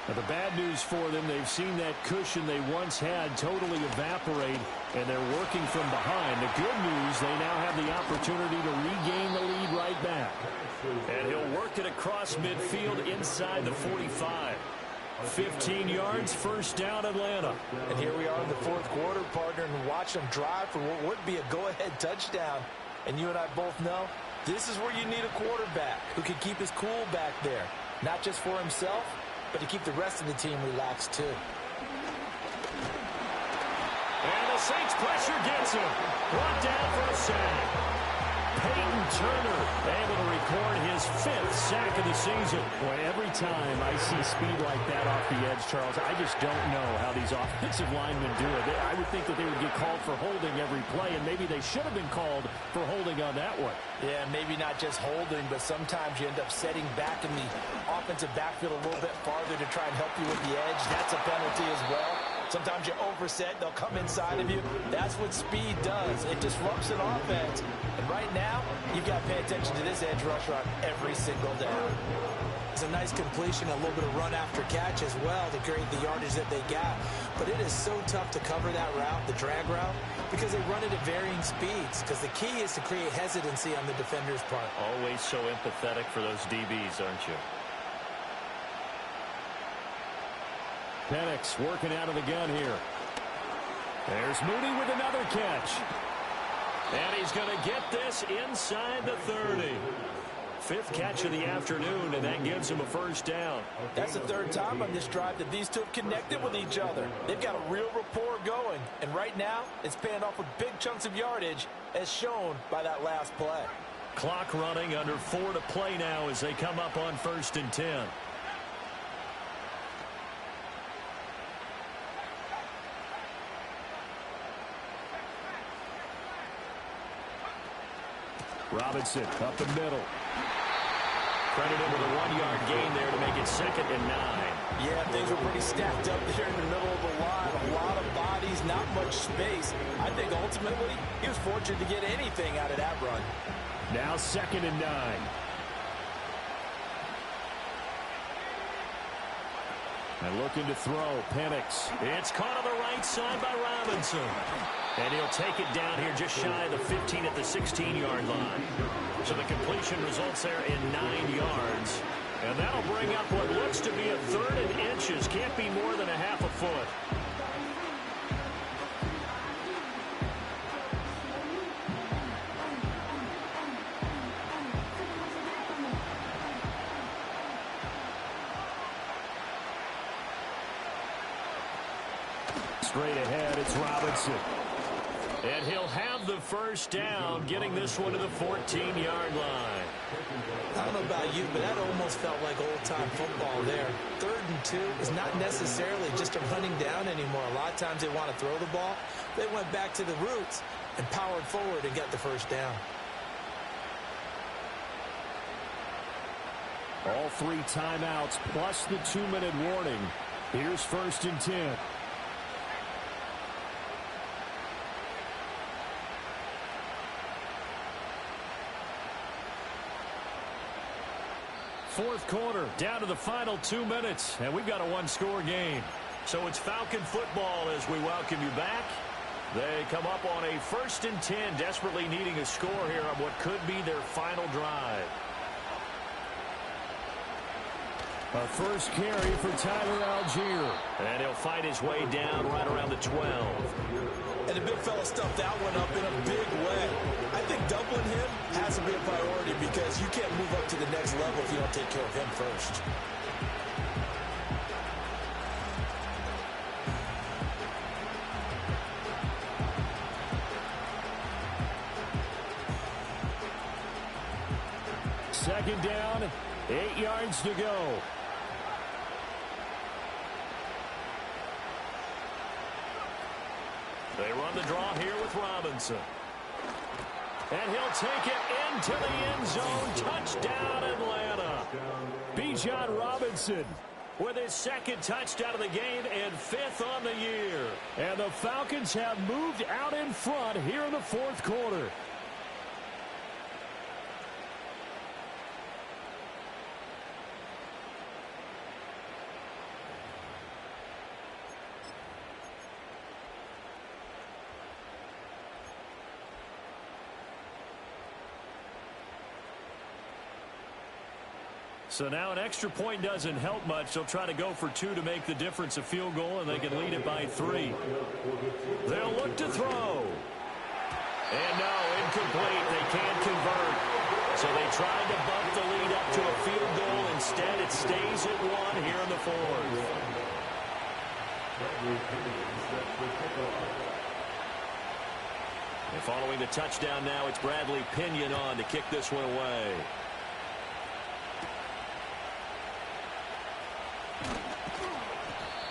Now, the bad news for them, they've seen that cushion they once had totally evaporate, and they're working from behind. The good news, they now have the opportunity to regain the lead right back. And he'll work it across midfield inside the 45. 15 yards, first down, Atlanta. And here we are in the fourth quarter, partner, and watch them drive for what would be a go-ahead touchdown. And you and I both know this is where you need a quarterback who can keep his cool back there, not just for himself, but to keep the rest of the team relaxed too. And the Saints pressure gets him. Brought down for a sack. Peyton Turner able to record his 5th sack of the season. Boy, every time I see speed like that off the edge, Charles, I just don't know how these offensive linemen do it. I would think that they would get called for holding every play, and maybe they should have been called for holding on that one. Yeah, maybe not just holding, but sometimes you end up setting back in the offensive backfield a little bit farther to try and help you with the edge. That's a penalty as well. Sometimes you overset, they'll come inside of you. That's what speed does. It disrupts an offense. And right now, you've got to pay attention to this edge rusher on every single down. It's a nice completion, a little bit of run after catch as well to create the yardage that they got. But it is so tough to cover that route, the drag route, because they run it at varying speeds. Because the key is to create hesitancy on the defender's part. Always so empathetic for those DBs, aren't you? Penix working out of the gun here. There's Mooney with another catch. And he's going to get this inside the 30. fifth catch of the afternoon, and that gives him a first down. That's the third time on this drive that these two have connected with each other. They've got a real rapport going, and right now it's paying off with big chunks of yardage, as shown by that last play. Clock running, under 4 to play now as they come up on 1st and 10. Robinson up the middle. Credited with a 1-yard gain there to make it 2nd and 9. Yeah, things were pretty stacked up there in the middle of the line. A lot of bodies, not much space. I think ultimately he was fortunate to get anything out of that run. Now 2nd and 9. And looking to throw, Penix. It's caught on the right side by Robinson. And he'll take it down here just shy of the 15 at the 16-yard line. So the completion results there in 9 yards. And that'll bring up what looks to be a 3rd and inches. Can't be more than a half a foot. Straight ahead, it's Robinson. And he'll have the first down, getting this one to the 14-yard line. I don't know about you, but that almost felt like old-time football there. 3rd and 2 is not necessarily just a running down anymore. A lot of times they want to throw the ball. They went back to the roots and powered forward and got the first down. All 3 timeouts plus the 2-minute warning. Here's 1st and 10. Fourth quarter, down to the final 2 minutes, and we've got a 1-score game. So it's Falcon football as we welcome you back. They come up on a 1st and 10, desperately needing a score here on what could be their final drive. A first carry for Tyler Algier. And he'll fight his way down right around the 12. And the big fella stuffed that one up in a big way. I think doubling him has to be a priority because you can't move up to the next level if you don't take care of him first. Second down, 8 yards to go. They run the draw here with Robinson. And he'll take it into the end zone. Touchdown, Atlanta. Bijan Robinson with his 2nd touchdown of the game and 5th on the year. And the Falcons have moved out in front here in the 4th quarter. So now an extra point doesn't help much. They'll try to go for 2 to make the difference a field goal, and they can lead it by 3. They'll look to throw. And no, incomplete. They can't convert. So they tried to bump the lead up to a field goal. Instead, it stays at 1 here in the 4th. And following the touchdown now, it's Bradley Pinion on to kick this one away.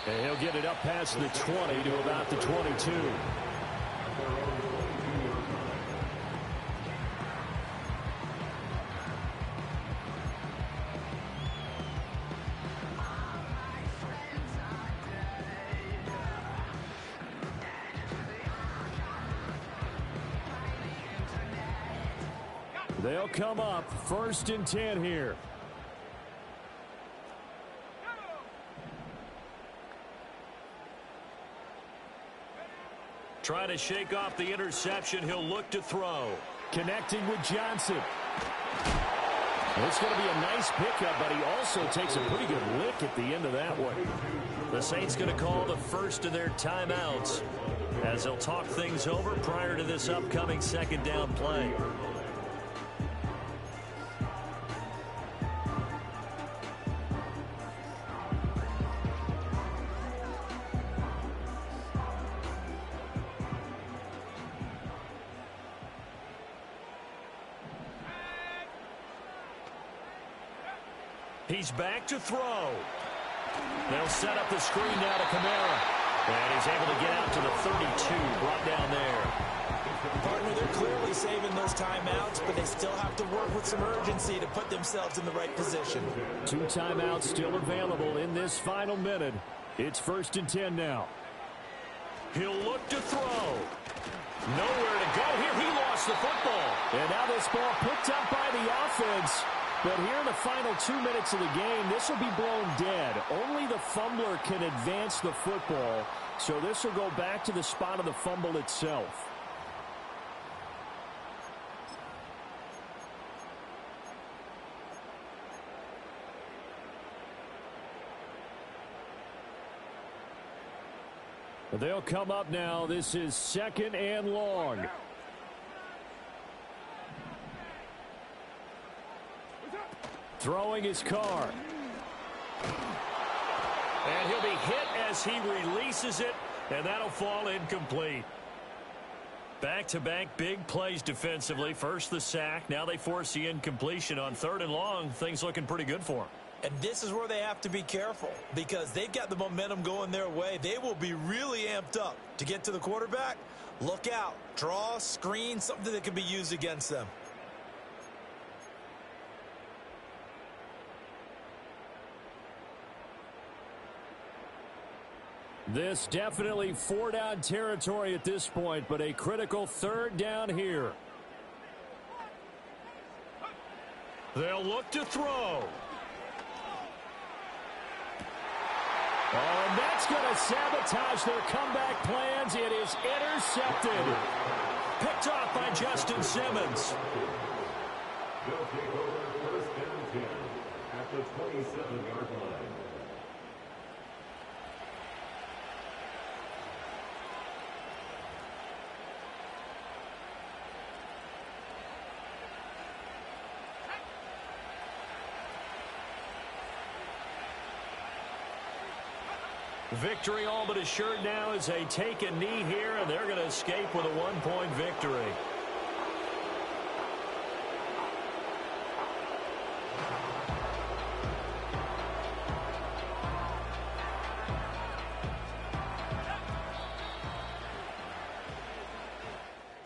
And he'll get it up past the 20 to about the 22. They'll come up 1st and 10 here. Trying to shake off the interception. He'll look to throw. Connecting with Johnson. It's going to be a nice pickup, but he also takes a pretty good lick at the end of that one. The Saints going to call the first of their timeouts as they'll talk things over prior to this upcoming 2nd down play. He's back to throw. They'll set up the screen now to Kamara. And he's able to get out to the 32, brought down there. Partner, they're clearly saving those timeouts, but they still have to work with some urgency to put themselves in the right position. 2 timeouts still available in this final minute. It's 1st and 10 now. He'll look to throw. Nowhere to go here. He lost the football. And now this ball picked up by the offense. But here in the final 2 minutes of the game, this will be blown dead. Only the fumbler can advance the football. So this will go back to the spot of the fumble itself. They'll come up now. This is 2nd and long. Throwing his car. And he'll be hit as he releases it, and that'll fall incomplete. Back-to-back big plays defensively. First the sack. Now they force the incompletion on 3rd and long. Things looking pretty good for him. And this is where they have to be careful because they've got the momentum going their way. They will be really amped up to get to the quarterback. Look out. Draw, screen, something that can be used against them. This definitely 4-down territory at this point, but a critical 3rd down here. They'll look to throw. Oh, and that's going to sabotage their comeback plans. It is intercepted. Picked off by Justin Simmons. They'll take over 1st and 10 at the 27-yard line. Victory all but assured now as they take a knee here, and they're going to escape with a 1-point victory.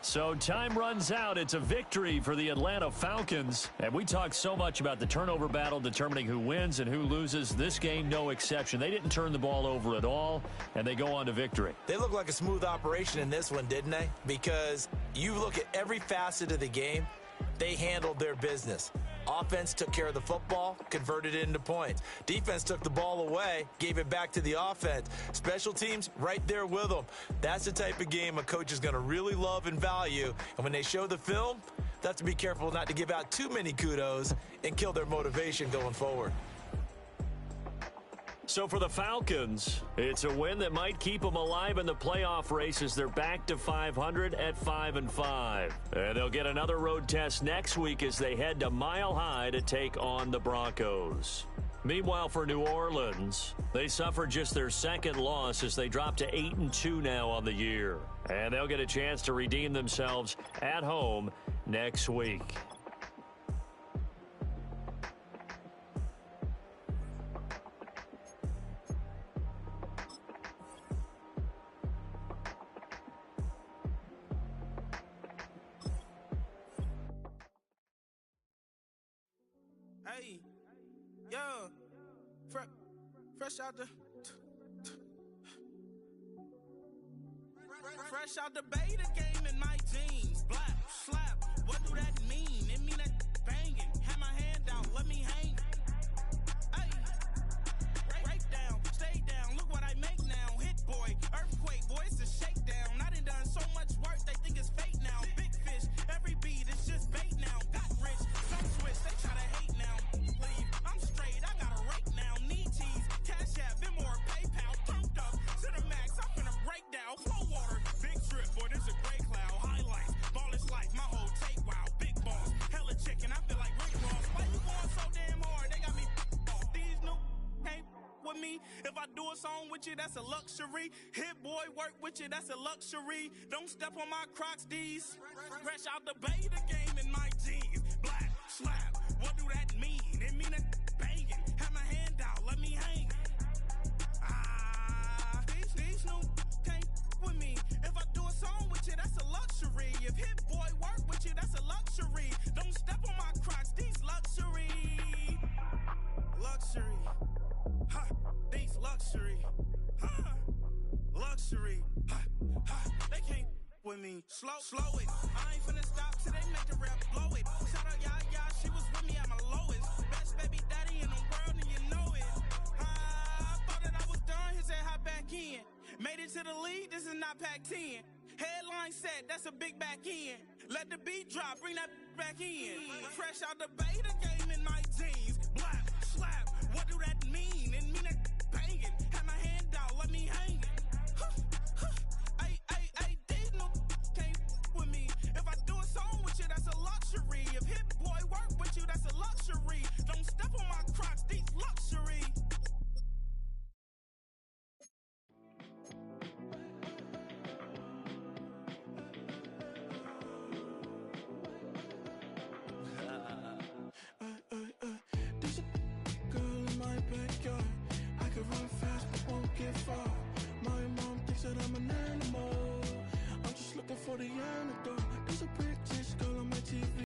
So time runs out. It's a victory for the Atlanta Falcons. And we talked so much about the turnover battle determining who wins and who loses. This game, no exception. They didn't turn the ball over at all, and they go on to victory. They look like a smooth operation in this one, didn't they? Because you look at every facet of the game, they handled their business. Offense took care of the football, converted it into points. Defense took the ball away, gave it back to the offense. Special teams, right there with them. That's the type of game a coach is going to really love and value. And when they show the film, they have to be careful not to give out too many kudos and kill their motivation going forward. So for the Falcons, it's a win that might keep them alive in the playoff race as they're back to 500 at 5-5. And they'll get another road test next week as they head to Mile High to take on the Broncos. Meanwhile, for New Orleans, they suffered just their 2nd loss as they drop to 8-2 now on the year. And they'll get a chance to redeem themselves at home next week. Hey, yo, fresh out the beta game in my jeans. Black slap, what do that mean? It mean that banging. Have my hand out, let me hang. Hey, break down, stay down. Look what I make now. Hit boy, earthquake, boy, it's a shakedown. I done so much work, they think it's fake now. Big fish, every beat is just bait now. Got rich, some switch, they try to hate now. Leave, I'm straight, I got a rake now. Need cheese, cash app, been more PayPal. Turned up to the max, I'm finna break down. Flow water, big trip, boy, this a gray cloud. Highlights, ball is life, my whole take wow. Big balls, hella chicken, I feel like Rick Ross. Why you going so damn hard? They got me off. These new can't with me. If I do a song with you, that's a luxury. Hit boy, work with you, that's a luxury. Don't step on my Crocs, D's. Fresh out the beta game in my jeans. Black slap, what do that mean? It mean that banging. mean, slow it. I ain't finna stop till they make the rap blow it. Shout out, y'all, she was with me at my lowest. Best baby daddy in the world, and you know it. I thought that I was done, he said hop back in. Made it to the league, this is not Pac-10. Headline set, that's a big back end. Let the beat drop, bring that back in. Fresh out the beta game in my jeans. Blap, slap, what do that mean? It mean that banging. Had my hand out, let me hang it. These no can't with me. If I do a song with you, that's a luxury. If Hit Boy work with you, that's a luxury. Don't step on my Crocs, these luxury. There's a girl in my backyard. I can run fast but won't get far. My mom thinks that I'm an animal. I'm just looking for the antidote. There's a British girl on my TV.